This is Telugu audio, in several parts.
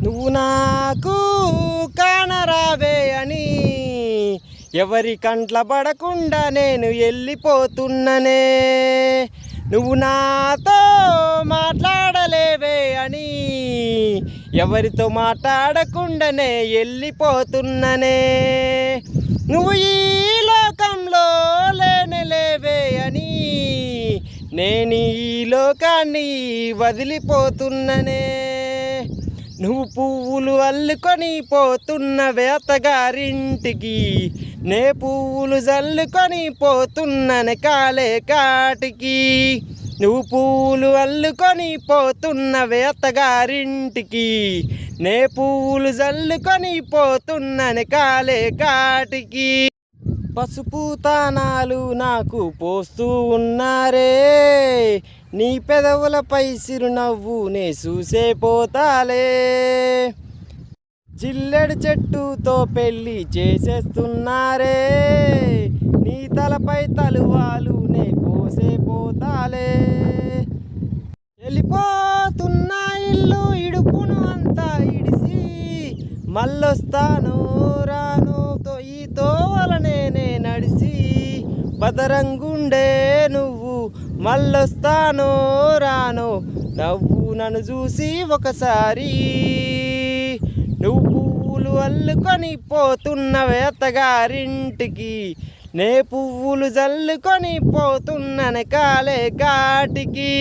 నువ్వు నాకు కానరావే అని ఎవరి కంట్ల పడకుండా నేను వెళ్ళిపోతున్ననే. నువ్వు నాతో మాట్లాడలేవే అని ఎవరితో మాట్లాడకుండానే వెళ్ళిపోతున్ననే. నువ్వు ఈ లోకంలో లేనేలేవే అని నేను ఈ లోకాన్ని వదిలిపోతున్ననే. నువ్వు పువ్వులు అల్లుకొని పోతున్నవే అత్తగారింటికి, నే పువ్వులు జల్లుకొని పోతున్ననే కాలే కాటికి. నువ్వు పువ్వులు అల్లుకొని పోతున్నవే అత్తగారింటికి, నే పువ్వులు జల్లుకొని పోతున్ననే కాలే కాటికి. పసుపు తానాలు నాకు పోస్తూ ఉన్నారే, నీ పెదవులపై చిరునవ్వు నే చూసే పోతాలే. జిల్లెడు చెట్టుతో పెళ్ళి చేసేస్తున్నారే, నీ తలపై తలువాలు నే పోసే పోతాలే. వెళ్ళిపోతున్న ఇల్లు ఇడుపును అంతా ఇడిసి మళ్ళొస్తాను రాను ఈ తోవలనే నడిసి. బదరంగుండే నువ్వు మళ్ళొస్తాను రాను నవ్వు నన్ను చూసి ఒకసారి. నువ్వు పువ్వులు అల్లుకొని పోతున్నవే అత్తగారింటికి, నే పువ్వులు జల్లుకొని పోతున్ననే కాలే కాటికి.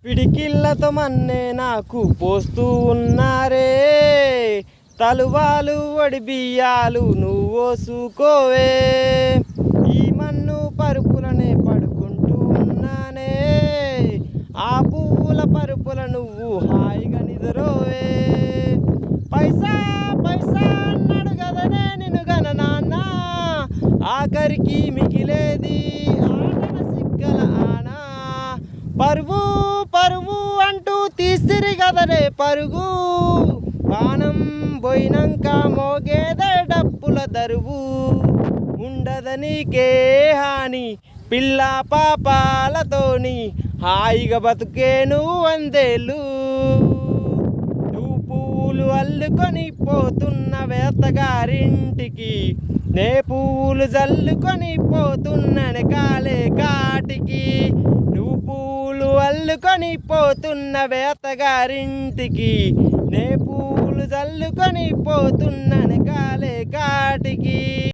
పిడికిళ్ళతో మన్నే నాకు పోస్తూ ఉన్నారే, తలువాలు వడి బియ్యాలు నువ్వు చూకోవే. ఈ మన్ను పరుపులనే పడుకుంటూ ఉన్నానే, ఆ పువ్వుల పరుపుల నువ్వు హాయిగా నిద్రోవే. పైసా పైసా అన్నాడు కదనే నిన్ను గన నాన్న, ఆఖరికి మిగిలేది ఆటన సిక్కల ఆనా. పరువు పరువు అంటూ తీసిరి కదనే పరుగు, పానం పోయినాక మోగేదే డప్పుల దరువు. ఉండదనికే హాని పిల్ల పాపాలతోని, హాయిగా బతుకేను వందేళ్ళు. నువ్వు పువ్వులు అల్లుకొని పోతున్నవే అత్తగారింటికి, నే పువ్వులు జల్లుకొని పోతున్ననే కాలే కాటికి. నువ్వు పువ్వులు అల్లుకొని పోతున్నవే అత్తగారింటికి, నే పువ్వులు జల్లుకొని పోతున్ననే కాలే కాటికి.